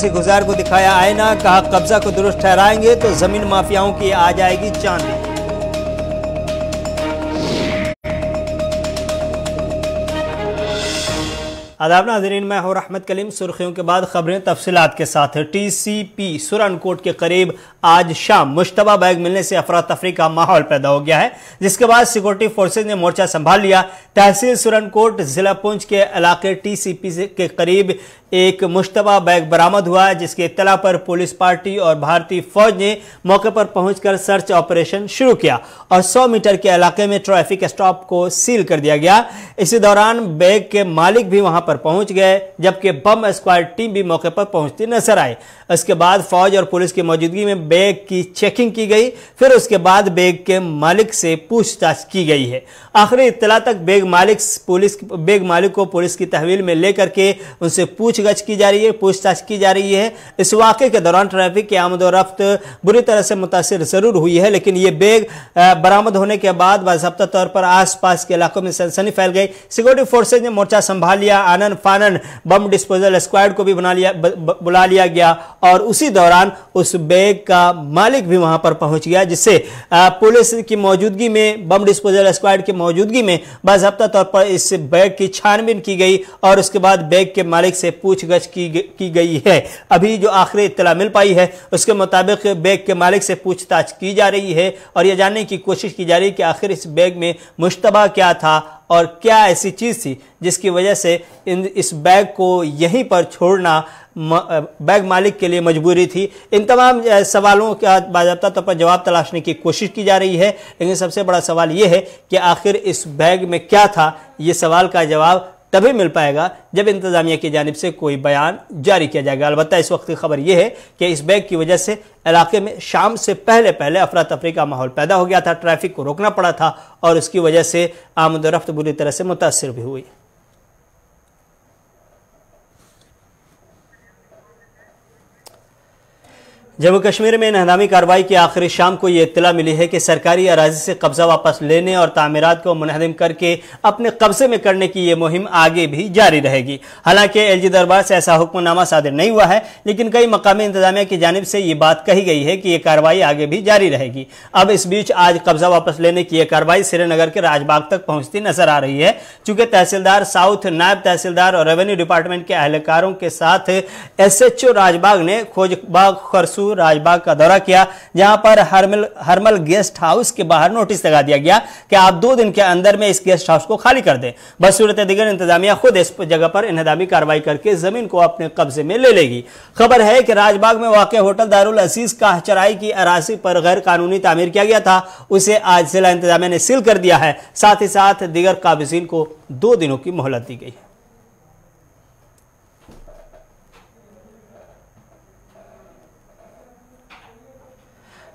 गुजार को दिखाया आईना, कहा कब्जा को दुरुस्त ठहराएंगे तो जमीन माफियाओं की आ जाएगी चांदी। आदाब नाज़रीन, मैं हूं रहमत कलीम। सुर्खियों के बाद खबरें तफसीलात के साथ। टीसीपी सुरनकोट के करीब आज शाम मुश्तबा बैग मिलने से अफरा तफरी का माहौल पैदा हो गया है, जिसके बाद सिक्योरिटी फोर्सेज ने मोर्चा संभाल लिया। तहसील सुरनकोट जिला पुंछ के इलाके टीसीपी के करीब एक मुश्तबा बैग बरामद हुआ है, जिसकी इत्तला पर पुलिस पार्टी और भारतीय फौज ने मौके पर पहुंचकर सर्च ऑपरेशन शुरू किया और 100 मीटर के इलाके में ट्रैफिक स्टॉप को सील कर दिया गया। इसी दौरान बैग के मालिक भी वहां पर पहुंच गए, जबकि बम स्क्वाड टीम भी मौके पर पहुंचती नजर आई। इसके बाद फौज और पुलिस की मौजूदगी में बैग की चेकिंग की गई, फिर उसके बाद बैग के मालिक से पूछताछ की गई है। आखिरी इत्तला तक बैग मालिक को पुलिस की तहवील में लेकर के उनसे पूछताछ की जा रही है। इस वाक़े के दौरान ट्रैफिक की आमदोरफ्त बुरी तरह से मुतासिर जरूर हुई है, लेकिन यह बैग बरामद होने के बाद बाज़ाब्ता तौर पर आसपास के इलाकों में सनसनी फैल गई। सिक्योरिटी फोर्सेज ने मोर्चा संभाल लिया। आनन फानन बम डिस्पोजल स्क्वाड को भी बुला लिया गया और उसी दौरान उस बैग का मालिक भी वहां पर पहुंच गया, जिससे पुलिस की मौजूदगी में, बम डिस्पोजल स्क्वाड की मौजूदगी में बाज़ाब्ता तौर पर इस बैग की छानबीन की गई और उसके बाद बैग के मालिक से पूछताछ की गई है। अभी जो आखिरी इत्तला मिल पाई है उसके मुताबिक बैग के मालिक से पूछताछ की जा रही है और यह जानने की कोशिश की जा रही है कि आखिर इस बैग में मुश्तबा क्या था और क्या ऐसी चीज थी जिसकी वजह से इस बैग को यहीं पर छोड़ना बैग मालिक के लिए मजबूरी थी। इन तमाम सवालों का बाज़ाब्ता तौर पर जवाब तलाशने की कोशिश की जा रही है, लेकिन सबसे बड़ा सवाल यह है कि आखिर इस बैग में क्या था। ये सवाल का जवाब तभी मिल पाएगा जब इंतजामिया की जानिब से कोई बयान जारी किया जाएगा। अलबत्ता इस वक्त की खबर यह है कि इस बैग की वजह से इलाके में शाम से पहले अफरा तफरी का माहौल पैदा हो गया था, ट्रैफिक को रोकना पड़ा था और उसकी वजह से आमदोरफ्त बुरी तरह से मुतासिर भी हुई। जम्मू कश्मीर में इंहदामी कार्रवाई की आखिरी शाम को यह इत्तला मिली है कि सरकारी अराजी से कब्जा वापस लेने और तामीरात को मुनहदम करके अपने कब्जे में करने की यह मुहिम आगे भी जारी रहेगी। हालांकि एलजी दरबार से ऐसा हुक्मनामा सादिर नहीं हुआ है, लेकिन कई मकामी इंतजामिया की जानिब से यह बात कही गई है कि यह कार्रवाई आगे भी जारी रहेगी। अब इस बीच आज कब्जा वापस लेने की यह कार्रवाई श्रीनगर के राजबाग तक पहुंचती नजर आ रही है। चूंकि तहसीलदार साउथ, नायब तहसीलदार और रेवेन्यू डिपार्टमेंट के अहलकारों के साथ SHO राजबाग ने खोजबाग खरसू राजबाग का दौरा किया, जहां पर हरमल गेस्ट हाउस के बाहर नोटिस लगा दिया गया कि आप 2 दिन के अंदर में इस गेस्ट हाउस को खाली कर दें। बसूरत दिगर इंतजामिया खुद इस जगह पर इंहदामी कार्रवाई करके जमीन को अपने कब्जे में ले लेगी। खबर है कि राजबाग में वाक़ होटल दारुल अजीज का चराई की अराजी पर गैर कानूनी तामीर किया गया था, उसे आज जिला इंतजामिया ने सील कर दिया है। साथ ही साथ दीगर काबिजीन को 2 दिनों की मोहलत दी गई है।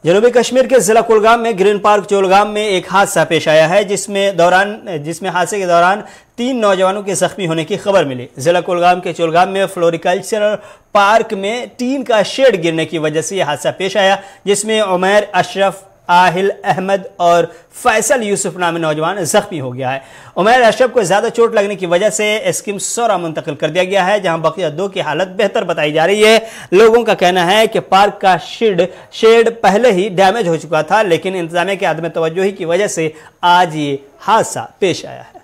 जनूबी कश्मीर के जिला कुलगाम में ग्रीन पार्क चोलगाम में एक हादसा पेश आया है, जिसमें हादसे के दौरान 3 नौजवानों के जख्मी होने की खबर मिली। जिला कुलगाम के चोलगाम में फ्लोरिकल्चरल पार्क में टीन का शेड गिरने की वजह से यह हादसा पेश आया, जिसमें उमैर अशरफ, आहिल अहमद और फैसल यूसुफ नामी नौजवान जख्मी हो गया है। उमैर अशरफ को ज्यादा चोट लगने की वजह से एस्किम सोरा मुंतकिल कर दिया गया है, जहां बकिया 2 की हालत बेहतर बताई जा रही है। लोगों का कहना है कि पार्क का शेड पहले ही डैमेज हो चुका था, लेकिन इंतजामिया की आदम तवज्जोही की वजह से आज ये हादसा पेश आया है।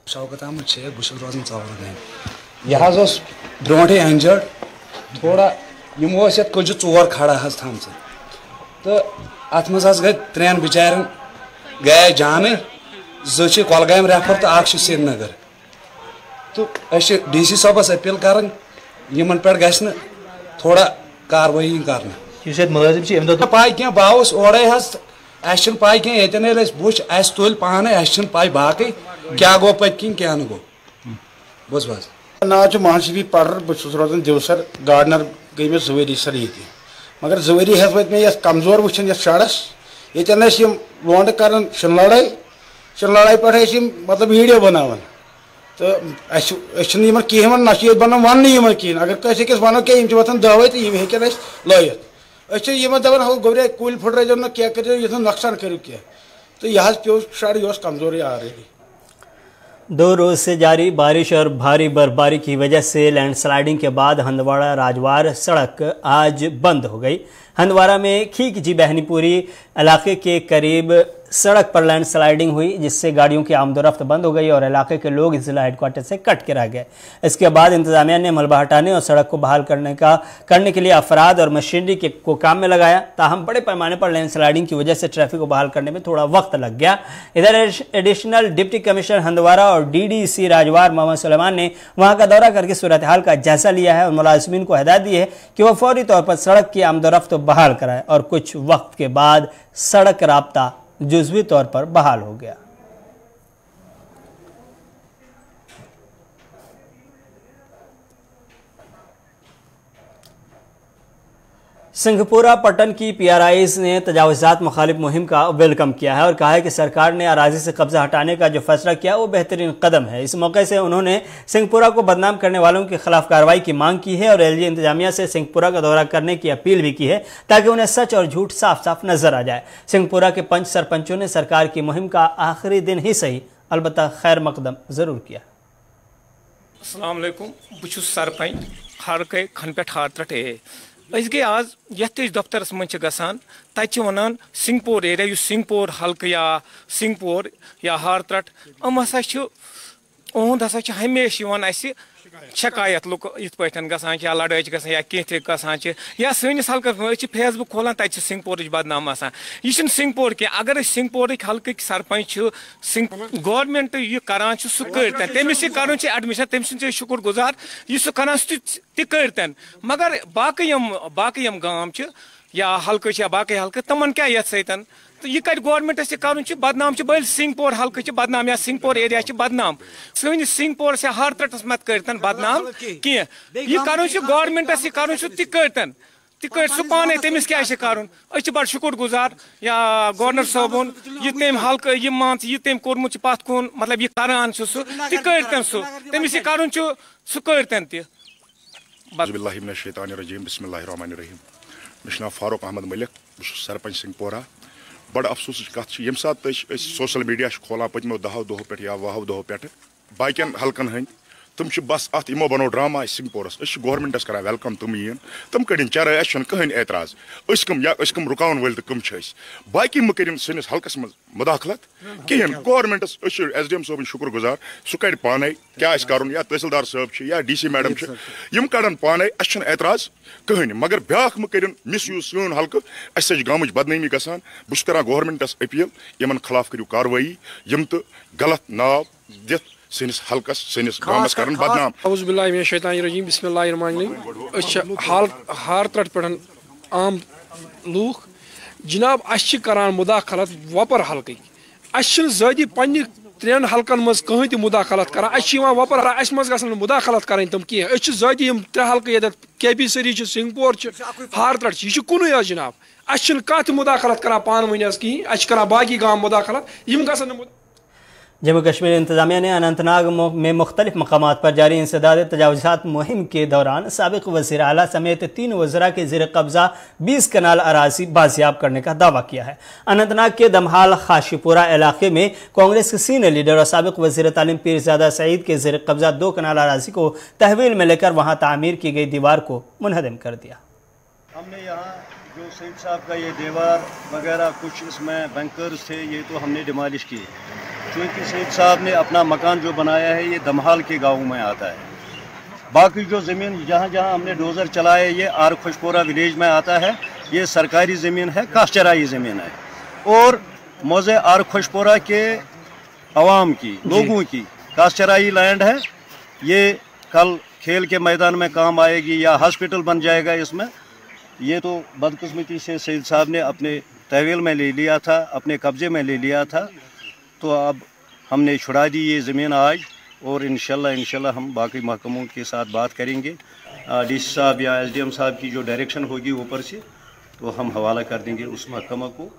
शौकत अहमद शेख बस रोजान चौर यह ब्रोटे अंजड़ थोड़ा यमो कजु 4 खड़ा थाम तो अत मज गई 3 बिचार गए जामे जो कलगाम रेफर तो अख श्रीनगर तो DC साहबस अपील कर पे गि थोड़ा कार्रवाई कर पाई क्या बहुत ओरे पाई क्या ये वो तुल पाने पाई बाकी क्या गो पत्किन क्या न गो बस बस नाव महशबी पर्र बस रोजान दिवसर गार्डनर गई मे 2 वरी सर ये मगर 2 वरी वो मे कमजोर वुचन ये शड़स ये लोड कर शन लड़ाई पे मतलब वीडियो बनावान तो कहें ना बन वन कहें अगर कस वन क्या वतान दवे तो हेन लयत दपान हो गोरे कुल फुटरो ना क्या करो नुकसान करो क्या तो यह पे शड़ यह कमजोरी आ रही। 2 रोज से जारी बारिश और भारी बर्फबारी की वजह से लैंडस्लाइडिंग के बाद हंदवाड़ा राजवार सड़क आज बंद हो गई। हंदवाड़ा में खीकजी बहनीपुरी इलाके के करीब सड़क पर लैंडस्लाइडिंग हुई, जिससे गाड़ियों की आमदोरफ्त बंद हो गई और इलाके के लोग जिला हेडक्वार्टर से कट के रह गए। इसके बाद इंतजामिया ने मलबा हटाने और सड़क को बहाल करने के लिए अफराद और मशीनरी को काम में लगाया। ताहम बड़े पैमाने पर लैंडस्लाइडिंग की वजह से ट्रैफिक को बहाल करने में थोड़ा वक्त लग गया। इधर एडिशनल डिप्टी कमिश्नर हंदवाड़ा और DDC राजवार मोहम्मद सुलेमान ने वहां का दौरा करके सूरत हाल का जायजा लिया है और मुलाजिमीन को हिदायत दी है कि वह फौरी तौर पर सड़क की आमदोरफ्त बहाल कराए और कुछ वक्त के बाद सड़क राब्ता जुज़वी तौर पर बहाल हो गया। सिंहपुरा पट्टन की PRIs ने तजावुज़ात मुखालिफ मुहिम का वेलकम किया है और कहा है कि सरकार ने अराजी से कब्जा हटाने का जो फैसला किया वो बेहतरीन कदम है। इस मौके से उन्होंने सिंहपुरा को बदनाम करने वालों के खिलाफ कार्रवाई की मांग की है और LG इंतजामिया से सिंहपुरा का दौरा करने की अपील भी की है ताकि उन्हें सच और झूठ साफ साफ नजर आ जाए। सिंहपुरा के 5 सरपंचों ने सरकार की मुहिम का आखिरी दिन ही सही अलबत्ता खैर मकदम जरूर किया। अस्सलाम वालेकुम, बह सरपंच हर कई खन पे हार त्रटे गई आज यथ दफ्तर मज गसान तत one Singhpur area Singhpur Hulk या सिंहपुर या हार त्रट हसा उहद हसा हमेशा शिकायत लुक इत गसान या लड़ाई गसान या कह गसान या सैनिस हल्कस फेसबुक खोलान तक सिंहपुर बदनाम आसान। यह सिंहपुर कह अगर सिंहपुर हल्क सरपंच गवर्नमेंट यह करान सह कर तमिस कर एडमिशन तम शुक्र गुजार यह सह कर तन मगर बाकी गांव या हल्क या बाकी हल्क तमन क्या ये सतन तो यह कर गवर्नमेंट कर बदनाम बल सिंहपुर हल्क बदनाम या सिंहपुर एरिया बदनाम सैनिस सिंहपुर से हार त्रटस मत कर बदनाम कह यह कर गवर्नमेंट कर तह सह पान तमिस क्या कर बड़ शुक्र गुजार या गवर्नर साहबन यह तम हल्क यह मान यह तम कोर्मुत पथ कुन मतलब यह करान सह तह सह तमिस कर सह कर बिस्मिल्लाहिर्रहमानिर्रहीम। मे नाव फारूक अहमद मलिक, बह सरपंच सिंहपुरा। बड़ अफसोस कत ये सात सोशल मीडिया खोलान पत्मो 10 दोहों पे या 20 दोहों पे बाकियन हल्कन हंद तुम बस अत इमो बनो ड्रामा सिंहपुरस गवर्नमेंटस कर वेलकम तुम यीन तुम कड़न चराई अन कहन एतराज कम रुकावन वल कम बाकी मह कर सनिस हल्कस मज मुदाखलत कहें गवर्नमेंटस SDM साहब शुक्र गुजार सह कड़ पाने क्या कर या तहसीलदार साहब या DC मैडम यम कड़न पाने अन एतराज कहन मगर ब्या मह कर मिस यूज सन हल्क गाम बदनामी गसान बस कर गवर्नमेंटस अपील यमन खिलाफ करू कार्रवाई यम तो गलत नाव दिथ सनिस हल्कस सनिस गामस करन बदनाम। औज़ुबिल्लाहिमिनश्शैतानिर्रजीम बिस्मिल्लाहिर्रहमानिर्रहीम। हार त्रट पे आम लूख जनाब करान मुदाखलत वपर हल्क ज़ाती पन्ने 3 हल्कन मज कहीं तह मुदाखलत कर वपर मज गसन मुदाखलत कर तम कह ज़ाती 3 हल्क ये KP सरी सिंहपुर हार त्रट यह कुन जनाब कत मुदाखलत कर पान वन कहीं कर बाकी गांव मुदाखलत यम गसन। जम्मू कश्मीर इंतजामिया ने अनंतनाग में मुख्तलिफ मकामात पर जारी इंसदाद तजावुज़ात मुहिम के दौरान साबिक़ वज़ीर आला समेत 3 वज़रा के ज़ेर कब्ज़ा 20 कनाल अराज़ी बाजियाब करने का दावा किया है। अनंतनाग के दमहाल खाशीपुरा इलाके में कांग्रेस के सीनियर लीडर और साबिक़ वज़ीर तालीम पीरज़ादा सईद के ज़ेर कब्ज़ा 2 कनाल अराज़ी को तहवील में लेकर वहाँ तामीर की गई दीवार को मुनहदम कर दिया। हमने यहाँ जो सईद साहब का ये दीवार वगैरह कुछ इसमें बैंकर्स थे ये तो हमने डिमॉलिश किए क्योंकि सईद साहब ने अपना मकान जो बनाया है ये दमहाल के गाँव में आता है। बाकी जो ज़मीन जहाँ जहाँ हमने डोज़र चलाए ये आर खुशपोरा विलेज में आता है, ये सरकारी ज़मीन है, काश्तराई ज़मीन है और मौज़े आर खुशपोरा के अवाम की लोगों की काश्तराई लैंड है। ये कल खेल के मैदान में काम आएगी या हॉस्पिटल बन जाएगा इसमें। ये तो बदकिस्मती से सईद साहब ने अपने तहवील में ले लिया था, अपने कब्ज़े में ले लिया था, तो अब हमने छुड़ा दी ये ज़मीन आज और इंशाल्लाह हम बाकी महकमों के साथ बात करेंगे। DC साहब या SDM साहब की जो डायरेक्शन होगी ऊपर से तो हम हवाला कर देंगे उस महकमा को।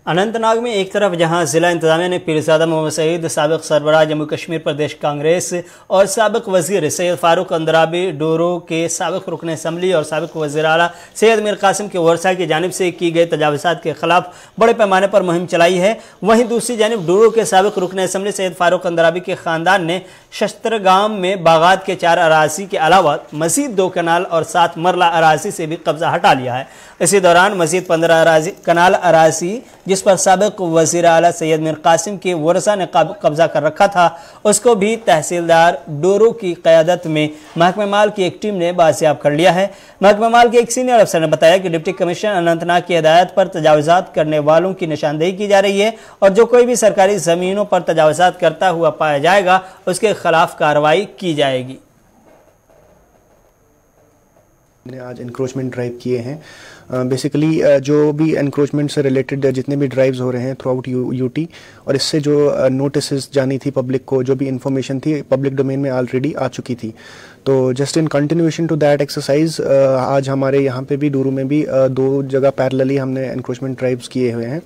अनंतनाग में एक तरफ जहां जिला इंतजामिया ने पीरजादा मोहम्मद सईद, साबिक सरबराह जम्मू कश्मीर प्रदेश कांग्रेस और साबिक वजीर सैयद फारूक अंद्राबी डोरो के साबिक रुकन असम्बली और साबिक वज़ीर आला सैयद मीर कासिम के वर्षा की जानिब से की गई तजावुज़ात के खिलाफ बड़े पैमाने पर मुहिम चलाई है। वहीं दूसरी जानिब डोरो के साबिक रुकन असम्बली सैयद फारूक अंद्राबी के ख़ानदान ने शस्त्रगाम में बागात के 4 अराजी के अलावा मजीद 2 कनाल और 7 मरला अराजी से भी कब्जा हटा लिया है। इसी दौरान मजीद 15 कनाल अराजी जिस पर साबिक वज़ीर आला सैयद मीर कासिम के वर्षा ने कब्जा कर रखा था, उसको भी तहसीलदार डोरो की क़यादत में महकमा माल की एक टीम ने बाजियाब कर लिया है। महकमा माल के एक सीनियर अफसर ने बताया कि डिप्टी कमिश्नर अनंतनाग की हिदायत पर तजावुज़ात करने वालों की निशानदेही की जा रही है और जो कोई भी सरकारी ज़मीनों पर तजावुज़ात करता हुआ पाया जाएगा उसके खिलाफ कार्रवाई की जाएगी। मैंने आज एनक्रोचमेंट ड्राइव किए हैं। बेसिकली जो भी एनक्रोचमेंट से रिलेटेड जितने भी ड्राइव्स हो रहे हैं थ्रू आउट यूटी, और इससे जो नोटिस जानी थी पब्लिक को, जो भी इंफॉर्मेशन थी पब्लिक डोमेन में ऑलरेडी आ चुकी थी। तो just in continuation to that exercise आज हमारे यहाँ पे भी डूरू में भी 2 जगह पैरेलली हमने एनक्रोचमेंट ड्राइव्स किए हुए हैं।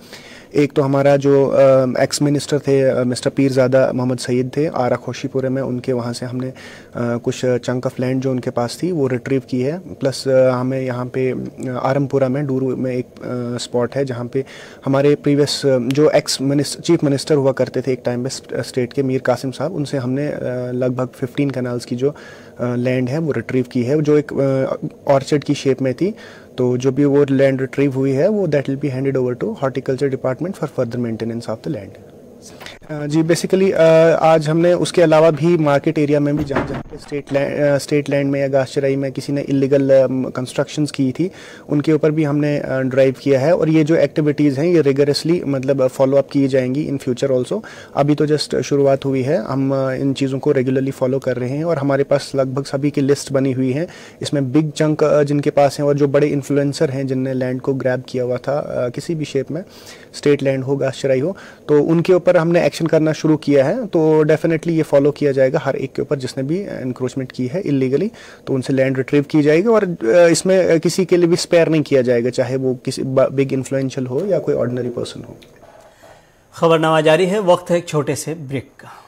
एक तो हमारा जो एक्स मिनिस्टर थे मिस्टर पीरजादा मोहम्मद सईद थे आरा खोशीपुरे में, उनके वहाँ से हमने कुछ चंक ऑफ लैंड जो उनके पास थी वो रिट्रीव की है। प्लस हमें यहाँ पे आरमपुरा में डूरू में एक स्पॉट है जहाँ पे हमारे प्रीवियस जो चीफ मिनिस्टर हुआ करते थे एक टाइम में स्टेट के, मीर कासिम साहब, उनसे हमने लगभग 15 कैनाल्स की जो लैंड है वो रिट्रीव की है, जो एक ऑर्चर्ड की शेप में थी। तो जो भी वो लैंड रिट्रीव हुई है वो that will be handed over to horticulture department for further maintenance of the land. जी बेसिकली आज हमने उसके अलावा भी मार्केट एरिया में भी जहाँ पे स्टेट लैंड में या घास चराई में किसी ने इलीगल कंस्ट्रक्शंस की थी उनके ऊपर भी हमने ड्राइव किया है। और ये जो एक्टिविटीज़ हैं ये रिगरसली मतलब फॉलो अप की जाएंगी इन फ्यूचर ऑल्सो। अभी तो जस्ट शुरुआत हुई है, हम इन चीज़ों को रेगुलरली फॉलो कर रहे हैं और हमारे पास लगभग सभी की लिस्ट बनी हुई है। इसमें बिग चंक जिनके पास हैं और जो बड़े इन्फ्लुएंसर हैं जिनने लैंड को ग्रैब किया हुआ था किसी भी शेप में, स्टेट लैंड हो घास चराई हो, तो उनके ऊपर हमने एक्शन करना शुरू किया है। तो डेफिनेटली ये फॉलो किया जाएगा हर एक के ऊपर जिसने भी एनक्रोचमेंट की है इलीगली, तो उनसे लैंड रिट्रीव की जाएगी और इसमें किसी के लिए भी स्पेयर नहीं किया जाएगा, चाहे वो किसी बिग इन्फ्लुएंशियल हो या कोई ऑर्डिनरी पर्सन हो। खबरनामा जारी है, वक्त है एक छोटे से ब्रेक का।